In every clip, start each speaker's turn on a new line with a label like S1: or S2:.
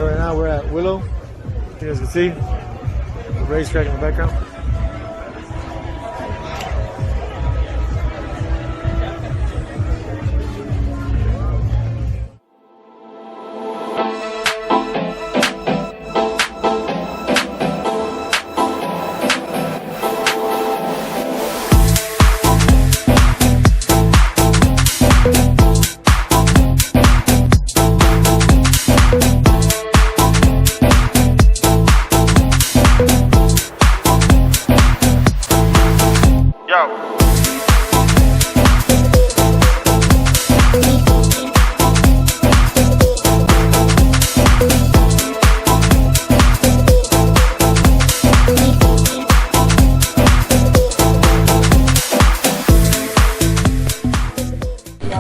S1: So right now we're at Willow. You guys can see the racetrack in the background.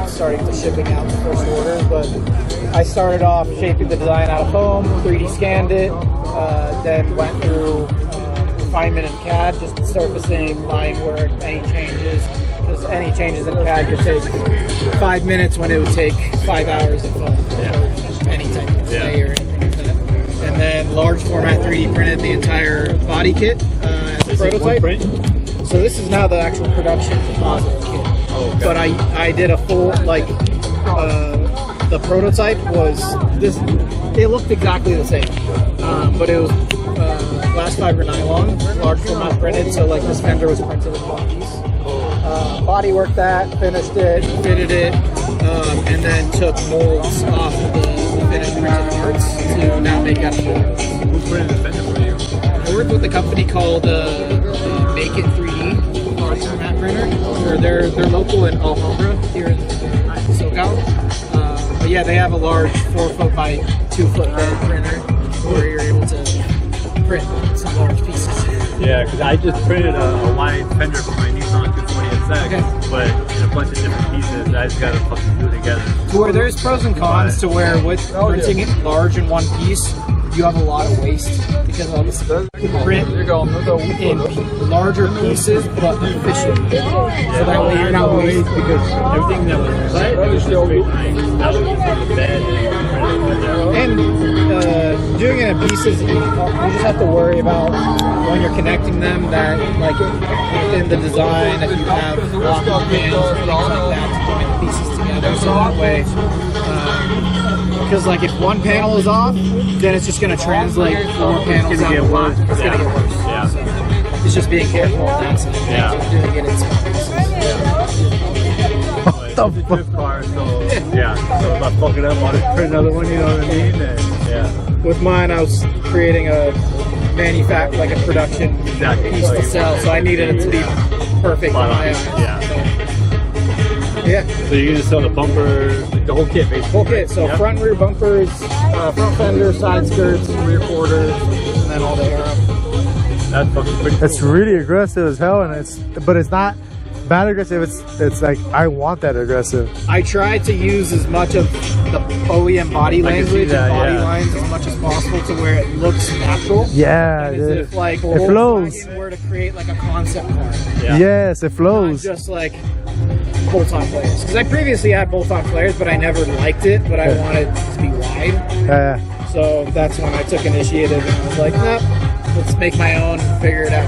S2: Starting to shipping out the first order, but I started off shaping the design out of foam, 3D scanned it, then went through refinement in CAD, just surfacing, line work, any changes. Because any changes in CAD could take 5 minutes when it would take 5 hours in foam or any type of display or anything like that. And then large format 3D printed the entire body kit as a prototype. So this is now the actual production composite kit. Oh, okay. But I did a full, like, the prototype was this, it looked exactly the same, but it was glass fiber nylon, large format printed, so like this fender was printed in one piece. Body worked that, finished it, fitted it, and then took molds off of the finished printed parts to now make out the mold.
S3: Who printed the fender for you?
S2: I worked with a company called Make It 3D. Format printer, or they're local in Alhambra here in SoCal. But yeah, they have a large 4-foot by 2-foot bed printer where you're able to print some large pieces.
S3: Yeah, because I just printed a wide fender for my Nissan 240SX,
S2: okay.
S3: But in a bunch of different pieces. I just gotta fucking do it together.
S2: To where there's pros and cons to where with printing it large in one piece, you have a lot of waste because all this print in larger pieces but efficient. So that way you're not wasting
S3: because everything that was inside was just very nice. That was just on the bed
S2: and doing it in pieces, you just have to worry about when you're connecting them that like within the design if you have locking pins or things like that to join the pieces together. So that way because like if one panel is off, then it's just going to translate 4 panels out of one. It's going to get worse.
S3: Yeah.
S2: So it's just being careful on that side.
S3: Yeah.
S2: Doing it in small pieces.
S3: It's a drift car, so yeah. So if I fuck it up, I'll just print another one. You know what I mean? And, yeah.
S2: With mine, I was creating a like a production piece to sell, so I needed it to be perfect in my eyes.
S3: Yeah.
S2: Yeah.
S3: So you're gonna sell the bumper, like the whole kit, basically.
S2: Whole kit. So front and rear bumpers, front fenders, side skirts, rear quarters, and then all the air up.
S3: That's fucking pretty cool.
S1: It's really aggressive as hell, and but it's not bad aggressive. It's like I want that aggressive.
S2: I try to use as much of the OEM body language and body lines as much as possible to where it looks natural.
S1: Yeah,
S2: as if like
S1: it flows.
S2: Were to create like a concept car.
S1: Yeah. Yes, it flows.
S2: Not just like bolt-on flares. Because I previously had bolt-on flares, but I never liked it. But I wanted it to be wide.
S1: Yeah.
S2: So that's when I took initiative and I was like, nope, let's make my own and figure it out.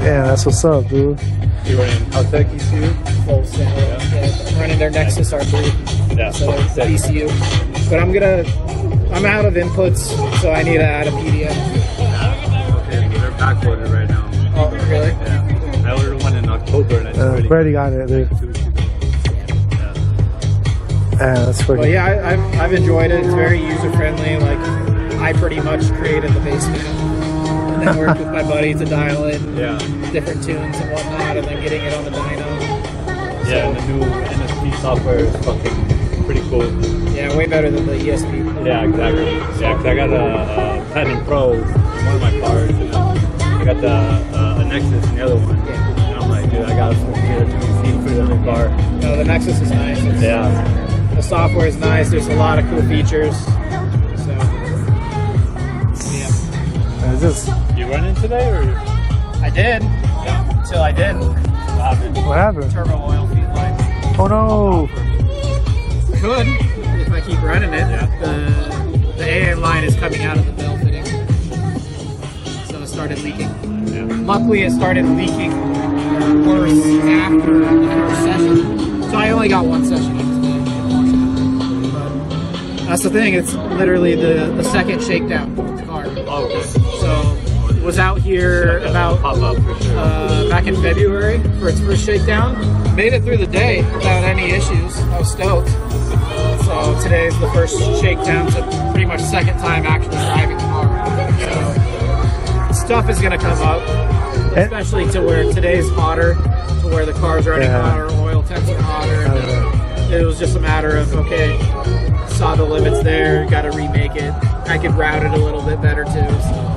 S1: Yeah, that's what's up, dude.
S3: You running Caltech ECU?
S2: Full scale. Yeah, I'm running their Nexus R3.
S3: Yeah,
S2: so it's ECU. But I'm out of inputs, so I need to add a PDM.
S3: Okay, they're backloaded right now.
S2: Oh, really?
S3: Yeah. I ordered one in October and I just
S1: already got it, dude. Yeah, that's fucking.
S2: But yeah, I've enjoyed it. It's very user friendly. Like I pretty much created the basement and then worked with my buddy to dial in different tunes and whatnot, and then getting it on the dyno.
S3: Yeah, and the new NSP software is fucking pretty cool.
S2: Yeah, way better than the ESP.
S3: Yeah, exactly. Yeah, because I got a Platinum Pro in one of my cars, and I got the Nexus in the other one.
S2: Yeah.
S3: And I'm like, dude, I got to get a 2C for the other car.
S2: No, the Nexus is nice. The software is nice. There's a lot of cool features. So, yeah.
S1: Is this?
S3: You running today, or?
S2: I did. Yeah. Until I didn't.
S1: What happened?
S2: Turbo oil feed line.
S1: Oh no!
S2: Could if I keep running it. The the AN line is coming out of the bell fitting. So it started leaking.
S3: Yeah.
S2: Luckily, it started leaking worse after the first session. So I only got one session in today. But that's the thing, it's literally the second shakedown of the car.
S3: Oh, okay.
S2: So was out here about
S3: Pop up for sure.
S2: back in February for its first shakedown. Made it through the day without any issues. I was stoked. So today is the first shakedown, so pretty much second time actually driving the car. So stuff is gonna come up, especially to where today's hotter, to where the car's running hotter, oil temps are hotter. It was just a matter of, okay, saw the limits there, gotta remake it. I could route it a little bit better too. So.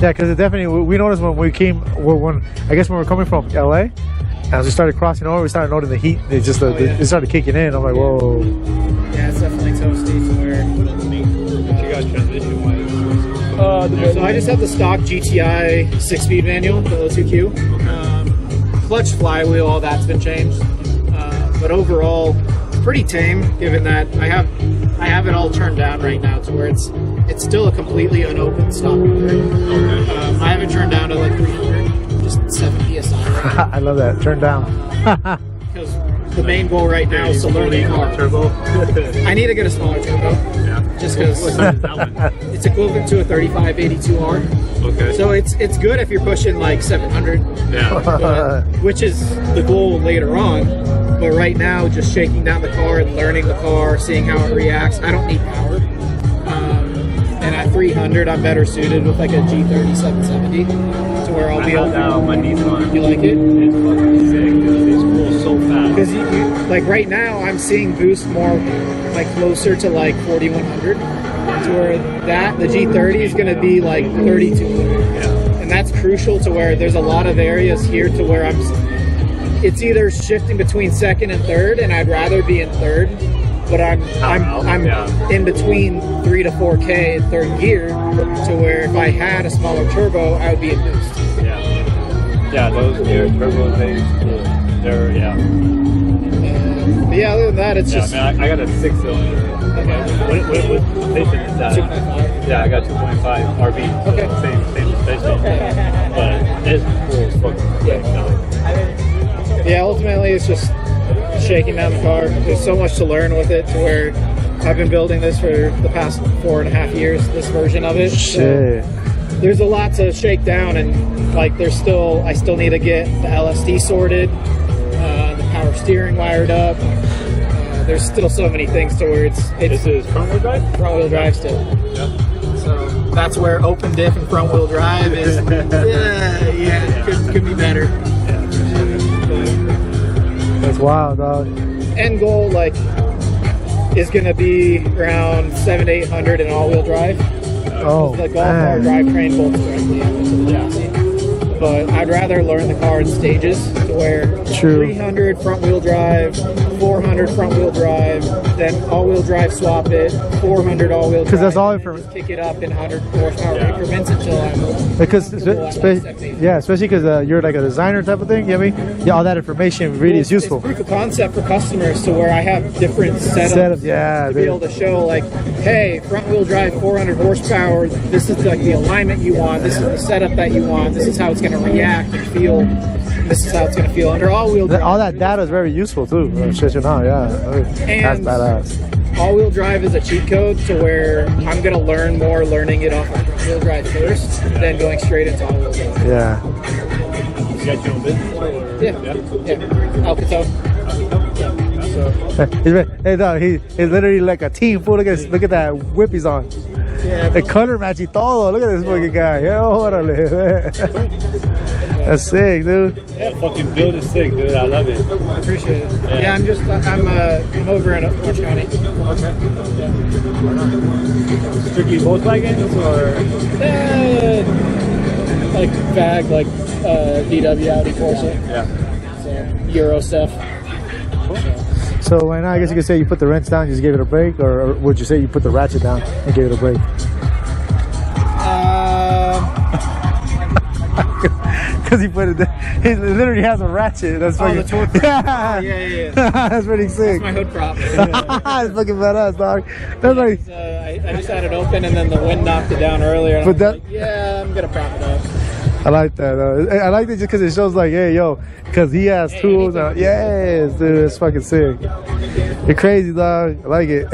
S1: Yeah, because it definitely, we noticed when we came, when I guess when we were coming from LA, as we started crossing over, we started noticing the heat. It just it started kicking in. I'm like, whoa.
S2: Yeah, it's definitely toasty to where.
S3: What you got transmission wise?
S2: So I just have the stock GTI 6-speed manual, the O2Q. Clutch, flywheel, all that's been changed. But overall, pretty tame, given that I have it all turned down right now to where it's still a completely unopened stock motor. I have it turned down to like 300, just 7 PSI. Right
S1: I love that. Turn down.
S2: Because the main goal right now is to learn the car.
S3: Turbo.
S2: I need to get a smaller turbo.
S3: Yeah.
S2: Just because it's equivalent to a 3582R.
S3: Okay.
S2: So it's good if you're pushing like 700.
S3: Yeah.
S2: Which is the goal later on. But right now, just shaking down the car and learning the car, seeing how it reacts. I don't need power. And at 300, I'm better suited with like a G30 770, to where I'll be able to.
S3: My Nissan.
S2: You like it?
S3: It's fucking sick, dude. It's cool so fast.
S2: Because you like right now, I'm seeing boost more like closer to like 4100, to where the G30 is going to be like 3200.
S3: Yeah.
S2: And that's crucial to where there's a lot of areas here to where it's either shifting between second and third, and I'd rather be in third, but I'm in between 3 to 4K in third gear, to where if I had a smaller turbo, I would be in boost.
S3: Yeah. Yeah, those gear turbo things, they're
S2: But yeah, other than that, it's just.
S3: Man, I got a 6-cylinder. What station is that?
S2: 2.5.
S3: Yeah, I got 2.5 RB. So
S2: Okay.
S3: Same station. But it's cool as fuck.
S2: Yeah, ultimately it's just shaking down the car. There's so much to learn with it, to where I've been building this for the past 4.5 years, this version of it.
S1: Shit.
S2: So there's a lot to shake down, and like I still need to get the LSD sorted, the power steering wired up. There's still so many things to where it's
S3: This is front wheel drive?
S2: front wheel drive still.
S3: Yeah.
S2: So that's where open diff and front wheel drive is. Could be better.
S1: That's wild, dog.
S2: End goal is gonna be around 700 to 800 in all-wheel drive.
S1: Oh,
S2: The Golf car drivetrain bolts directly into the chassis. But I'd rather learn the car in stages, to where 300 front-wheel drive, 400 front-wheel drive, then all-wheel drive swap it, 400 all-wheel drive.
S1: Because that's all
S2: just kick it up in 100 horsepower increments until I'm.
S1: Because especially because you're like a designer type of thing. You know what I mean? Yeah, all that information really is useful.
S2: It's proof of concept for customers, to where I have different setups to be able to show, like, hey, front wheel drive 400 horsepower, this is like the alignment you want, this is the setup that you want, this is how it's going to react and feel, this is how it's going to feel under all-wheel drive.
S1: All that data is very useful too. Shit, you know, that's badass.
S2: All-wheel drive is a cheat code, to where I'm going to learn more learning it off of wheel drive first, then going straight into all-wheel drive.
S1: Yeah.
S3: You got your own business? Or?
S2: Yeah. Alkoto.
S1: Hey, dog, he's literally like a team fool. Look at that whip he's on.
S2: Yeah,
S1: The color match y todo. Look at this fucking guy. Yo, órale. That's sick, dude.
S3: Yeah, fucking build is sick, dude. I love it.
S2: I appreciate it. Yeah, I'm over in Orange County. Okay.
S3: Strictly Volkswagens or?
S2: Like bag, like VW, Audi, Porsche.
S3: Yeah.
S2: So, Euro stuff.
S1: So right now, I guess you could say you put the wrench down, you just gave it a break, or would you say you put the ratchet down and gave it a break? because he put it there. He literally has a ratchet. That's fucking.
S2: The torque.
S1: Yeah.
S2: Yeah.
S1: That's pretty sick.
S2: That's my hood prop.
S1: It's fucking badass, dog. That's like.
S2: I just had it open and then the wind knocked it down earlier. And
S1: But
S2: I was like, yeah, I'm gonna prop it up.
S1: I like that. I like it just because it shows like, hey, yo, because he has tools. Yes, dude, it's fucking sick. You're crazy, dog. I like it.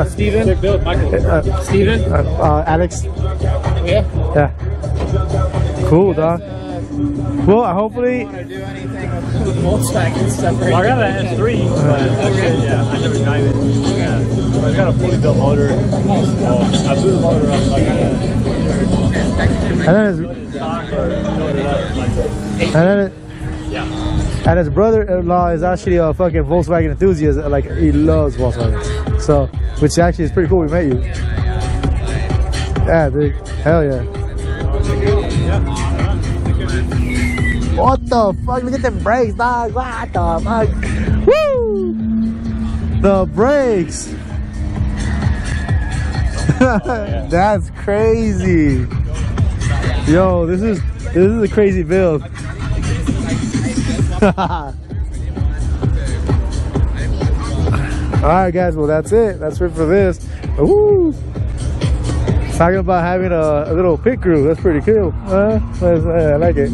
S2: Steven? Steven?
S1: Alex.
S2: Yeah.
S1: Yeah. Cool, dog. Well, hopefully.
S2: I don't want to do anything with Volkswagen stuff right
S3: Well, I got an S3, but yeah, I never drive it. Yeah. I got a fully built motor. I blew the motor up like
S1: and his brother-in-law is actually a fucking Volkswagen enthusiast. Like, he loves Volkswagens. So, which actually is pretty cool. We met you. Yeah, dude. Hell yeah. What the fuck? Look at them brakes, dog. What the fuck? Woo! The brakes. That's crazy. Yo, this is a crazy build. Alright guys, well that's it. That's it for this. Woo! Talking about having a little pit crew. That's pretty cool. I like it.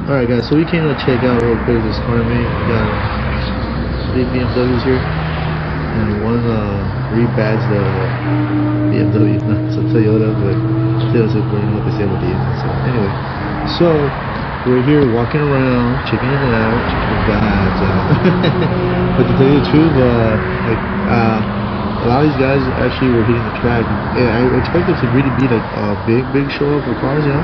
S1: Alright guys, so we came to check out real quick this car mate. We got 3 BMWs here and one rebadged BMW, not it's a Toyota, but Toyota's according to what they say with the engine. So anyway, so we're here walking around, checking it out, checking the guys out. But to tell you the truth, a lot of these guys actually were hitting the track. I expected it to really be like a big show up for cars, you know?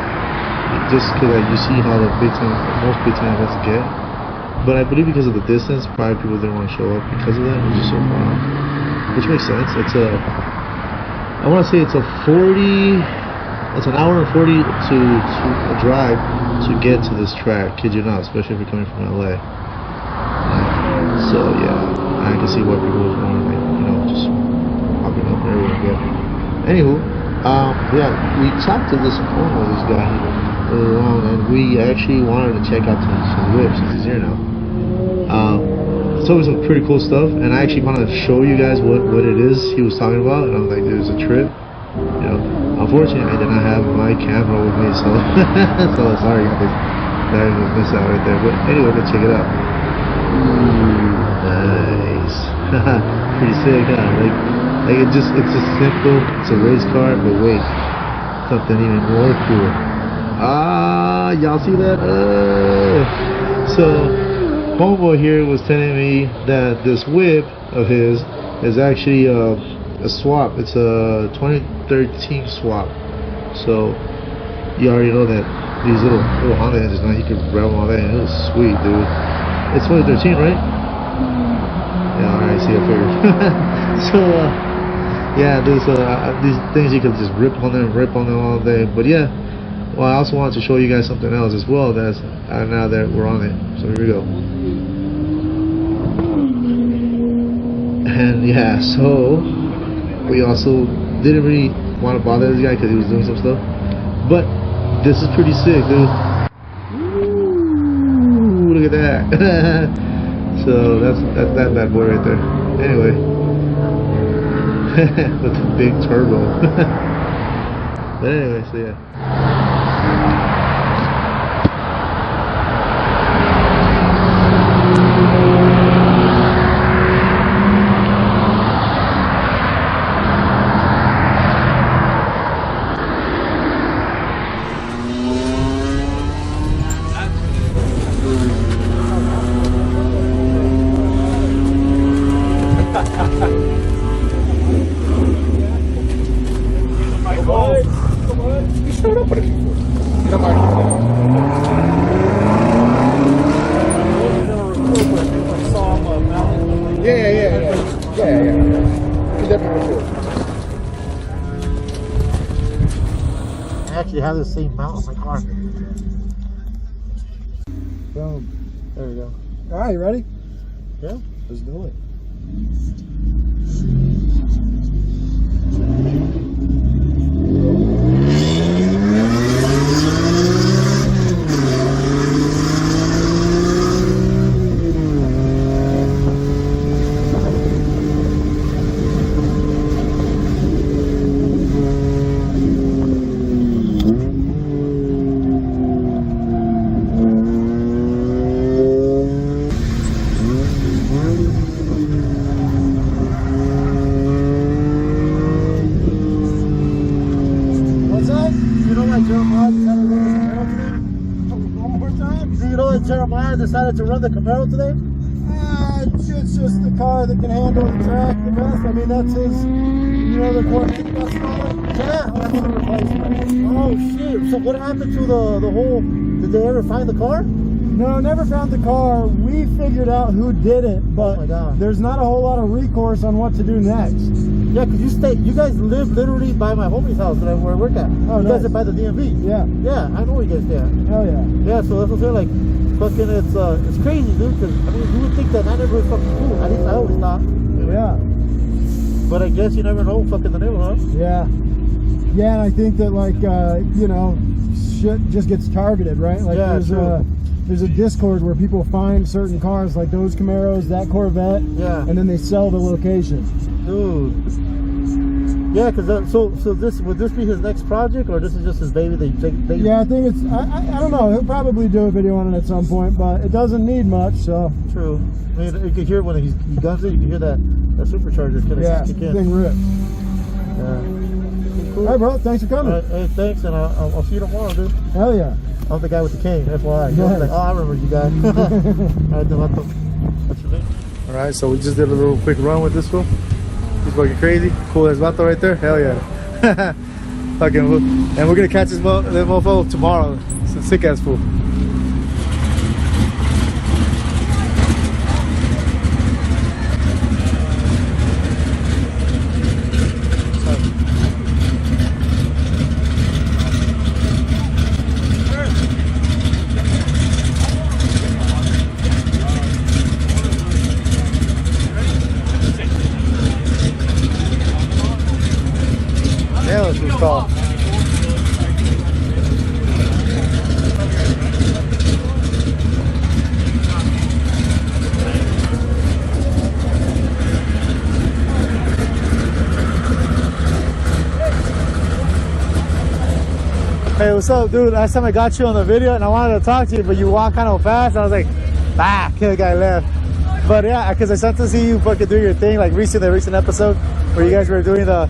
S1: Just because you see how the most big time events get, but I believe because of the distance, probably people didn't want to show up because of that. It was just so far, which makes sense. It's I want to say it's an hour and 40 to a drive to get to this track. Kid you not, especially if you're coming from LA. So yeah, I can see why people want to, just popping up everywhere. But anywho, yeah, we talked to this owner, this guy. And we actually wanted to check out some whips since he's here now. So it was some pretty cool stuff, and I actually wanted to show you guys what it is he was talking about. And I was like, there's a trip. Unfortunately, I did not have my camera with me, so so sorry guys, that was miss out right there. But anyway, let's check it out. Ooh, nice, pretty sick, huh? Like it's just simple. It's a race car, but wait, something even more cool. Y'all see that? So homeboy here was telling me that this whip of his is actually a swap. It's a 2013 swap. So you already know that these little Honda engines, now you can rev them all that, and it was sweet, dude. It's 2013, right? Yeah, alright, see, I figured. So yeah, there's these things you can just rip on them all day. But yeah. Well, I also wanted to show you guys something else as well. That's now that we're on it. So here we go. And yeah, so we also didn't really want to bother this guy because he was doing some stuff. But this is pretty sick, dude. Ooh, look at that. So that's that bad boy right there. Anyway, with the big turbo. But anyway, so yeah. start up with it before. And I'm already Yeah. Can definitely record. I actually have the same mount on my car.
S2: Boom.
S1: There we go.
S2: All right, you ready?
S1: Yeah, let's do it. Jeremiah decided to run the Camaro today?
S2: It's just the car that can handle the track the best. I mean, that's his, the core that's
S1: Yeah, that's a replacement. Oh shit! So what happened to the whole? Did they ever find the car?
S2: No, never found the car. We figured out who did it, but there's not a whole lot of recourse on what to do next.
S1: Yeah, because you guys live literally by my homie's house that I work at.
S2: Oh,
S1: you guys are by the DMV.
S2: Yeah.
S1: Yeah, I know where you guys stay at.
S2: Hell yeah.
S1: Yeah, so that's what I'm saying, like, fucking, it's crazy, dude, because, I mean, you would think that neighborhood is fucking cool. At least I always thought.
S2: Yeah.
S1: But I guess you never know fucking the neighborhood, huh?
S2: Yeah. Yeah, and I think that, like, shit just gets targeted, right? Like,
S1: yeah,
S2: there's a Discord where people find certain cars, like those Camaros, that Corvette, and then they sell the location.
S1: Dude. Yeah, because so would this be his next project, or this is just his baby?
S2: Yeah, I think it's. I don't know. He'll probably do a video on it at some point, but it doesn't need much. So
S1: true. I mean, you can hear when he guns it. You can hear that supercharger kick in.
S2: Thing rips.
S1: Yeah. Cool.
S2: All right, bro. Thanks for coming.
S1: Hey, thanks, and I'll see you tomorrow, dude.
S2: Hell yeah.
S1: I'm the guy with the cane. That's why. Like, oh, I remember you guys. All right, Demato. What's your name? All right, so we just did a little quick run with this one. He's fucking crazy. Cool as Vato right there. Hell yeah. Fucking, and we're gonna catch this mofo tomorrow. It's a sick ass fool. Hey, what's up, dude? Last time I got you on the video and I wanted to talk to you, but you walk kind of fast. I was like, the guy left. But yeah, because I started to see you fucking do your thing, like the recent episode where you guys were doing the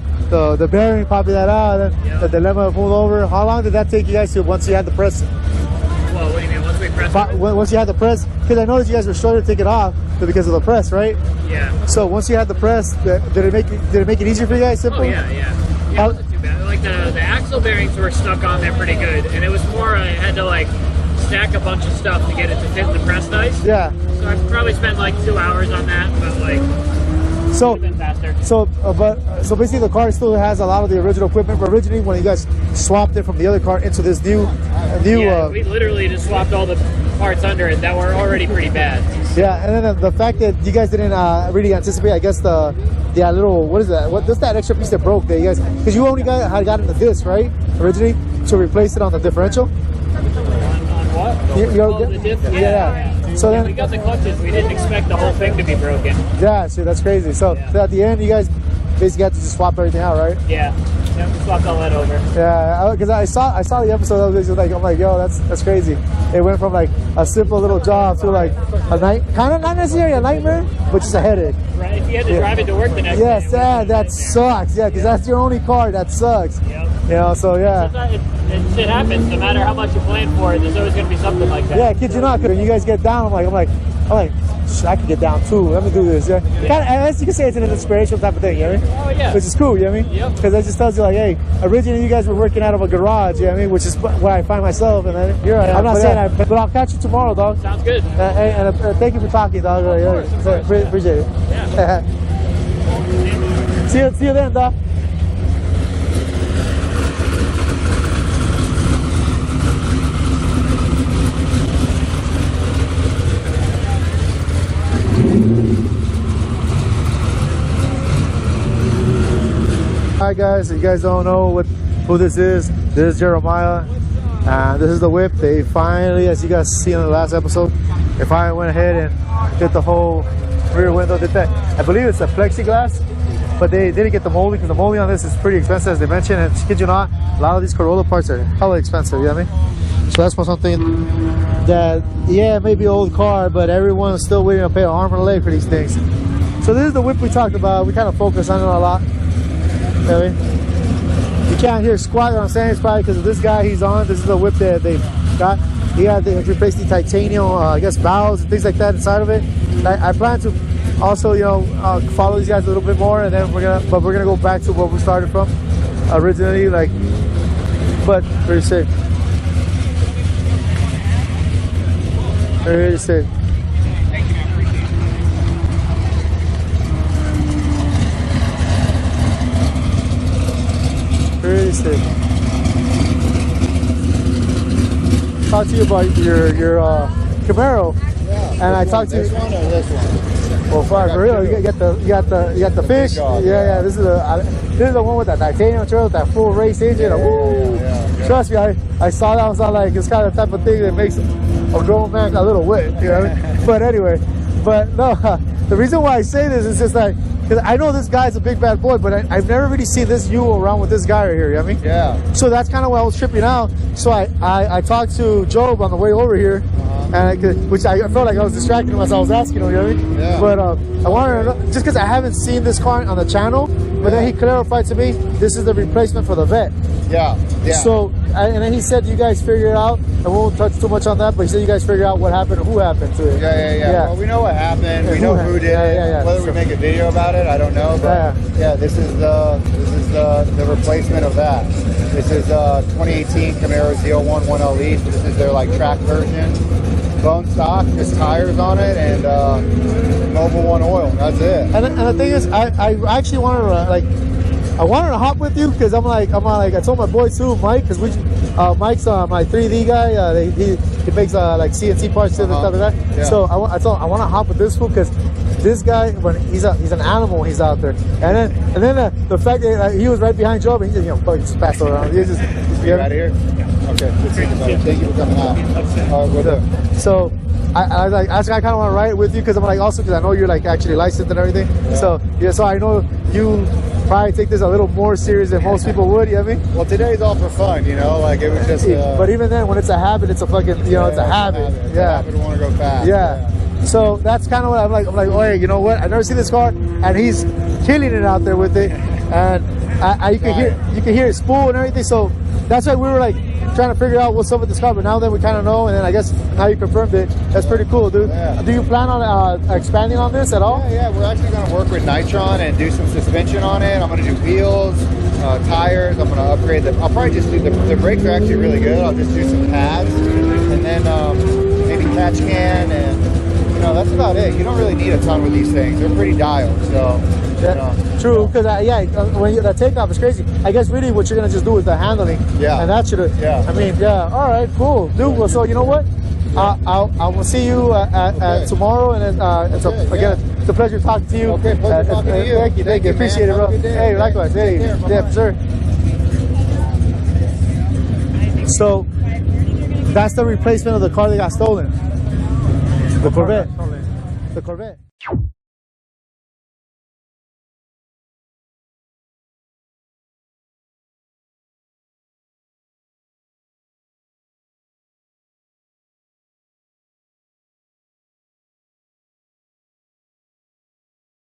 S1: bearing, popping that out, and the dilemma pulled over. How long did that take you guys to once you had the press?
S3: Well, what do you mean? Once we pressed it?
S1: Once you had the press, because I noticed you guys were slow to take it off because of the press, right?
S3: Yeah.
S1: So once you had the press, did it make it easier for you guys? Simple?
S3: Oh yeah. It wasn't too bad. Like the axle bearings were stuck on there pretty good, and it was more I had to like stack a bunch of stuff to get it to fit in the press nice.
S1: Yeah.
S3: So I probably spent like 2 hours on that, but like been faster.
S1: So basically the car still has a lot of the original equipment, but originally when you guys swapped it from the other car into this new
S3: we literally just swapped all the parts under it that were already pretty bad.
S1: Yeah, and then the fact that you guys didn't really anticipate, I guess the little, what is that? What's that extra piece that broke that you guys? Because you only had gotten the disc, right? Originally, to replace it on the differential.
S3: On what?
S1: The
S3: disc?
S1: Yeah. So then
S3: we got the clutches. We didn't expect the whole thing to be broken.
S1: Yeah, see, that's crazy. So at the end, you guys basically had to just swap everything out, right?
S3: Yeah. Yeah, we swapped all that over.
S1: Yeah, because I saw the episode. I was like, I'm like, yo, that's crazy. It went from like a simple little job to like a kind of not necessarily a nightmare, but just a headache.
S3: Right. If you had to drive it to work the next day.
S1: Yes, that sucks. Yeah, because that's your only car. That sucks.
S3: Yep.
S1: You know, so yeah.
S3: It shit happens. No matter how much you plan for it, there's always gonna be something like that.
S1: Yeah, kid you not. When you guys get down, I'm like,
S2: I can get down too. Let me do this. Yeah. Kind of, as you can say, it's an inspirational type of thing. You know what I mean?
S3: Oh yeah.
S2: Which is cool. You know what I mean?
S3: Yep.
S2: Because that just tells you like, hey, originally you guys were working out of a garage. You know what I mean? Which is where I find myself. And then you're right. I'm not saying that, but I'll catch you tomorrow, dog.
S3: Sounds good.
S2: And thank you for talking, dog.
S3: Of course.
S2: Appreciate it.
S3: Yeah.
S2: See you then, dog. Alright guys, if you guys don't know who this is Jeremiah, and this is the whip. They finally, as you guys see in the last episode, they finally went ahead and did the whole rear window, did that. I believe it's a plexiglass, but they didn't get the molding because the molding on this is pretty expensive, as they mentioned, and kid you not, a lot of these Corolla parts are hella expensive, you know what I mean? So that's something that, yeah, it may be an old car, but everyone's still waiting to pay an arm and a leg for these things. So this is the whip we talked about. We kind of focus on it a lot. You know what I mean? You can't hear squat. What I'm saying, it's probably because of this guy he's on. This is the whip that they got. They replaced the titanium, I guess, valves and things like that inside of it. I plan to also, you know, follow these guys a little bit more, and then we're gonna go back to where we started from originally, like. But pretty sick. Very sick. Pretty sick. Talk to you about your Camaro,
S1: Yeah.
S2: and I talked to you.
S1: This one or this one?
S2: Well, for real, you got the fish. Yeah. This is the one with that titanium trail, with that full race engine. Woo.
S1: Yeah.
S2: Trust me, I saw that. I was like, it's kind of the type of thing that makes a grown man a little wet. You know what I mean? But anyway, no. The reason why I say this is just like, because I know this guy's a big bad boy, but I've never really seen this you around with this guy right here, you know what I mean?
S1: Yeah.
S2: So that's kind of why I was tripping out. So I talked to Jobe on the way over here, and which I felt like I was distracting him as I was asking him, you know what I mean?
S1: Yeah.
S2: But I wanted to know, just because I haven't seen this car on the channel, but then he clarified to me, this is the replacement for the Vet.
S1: Yeah.
S2: So, and then he said you guys figure it out. I won't touch too much on that, but he said you guys figure out what happened and who happened to it.
S1: Yeah. Well, we know what happened. We know who did it. Whether we make a video about it, I don't know. But yeah, this is the replacement of that. This is 2018 Camaro Z01 1LE. So this is their like track version. Bone stock, just tires on it, and Mobil 1 oil. That's it.
S2: And the thing is, I actually wanted to I wanted to hop with you because I'm like I told my boy too, Mike, because Mike's my 3D guy. He makes like CNC parts and stuff like that.
S1: Yeah.
S2: So I told him I want to hop with this fool because this guy, when he's an animal when he's out there, and then the fact that he was right behind Jobe, he just just passed around. He just
S1: out of here. Okay. Thank you for coming out. We're there.
S2: So I kind of want to ride it with you because I'm like, also because I know you're like actually licensed and everything.
S1: Yeah.
S2: So I know you probably take this a little more serious than most people would, you know what I mean?
S1: Well, today's all for fun, you know, like it was just
S2: but even then, when it's a habit, it's a fucking, it's a habit.
S1: It's a habit to want to go fast.
S2: Yeah. So that's kind of what I'm like, oh, hey, you know what? I've never seen this car, and he's killing it out there with it, and you can hear it spool and everything. So that's why we were like trying to figure out what's up with this car, but now that we kind of know, and then I guess now you confirmed it, that's pretty cool, dude.
S1: Yeah.
S2: Do you plan on expanding on this at all?
S1: Yeah, we're actually going to work with Nitron and do some suspension on it. I'm going to do wheels, tires. I'm going to upgrade them. I'll probably just do the brakes are actually really good. I'll just do some pads, and then maybe catch can, and that's about it. You don't really need a ton with these things. They're pretty dialed, so.
S2: True, because when the takeoff is crazy. I guess really what you're gonna just do is the handling.
S1: Yeah.
S2: And that should.
S1: Yeah.
S2: I mean, yeah. All right, cool, dude. Well, so you know what? I will see you at tomorrow, and then it's a pleasure talking to you.
S1: Okay, pleasure talking to you.
S2: Thank you. Appreciate it, bro. Hey, likewise. Hey, yeah, for sure. So that's the replacement of the car that got stolen. The Corvette. The Corvette.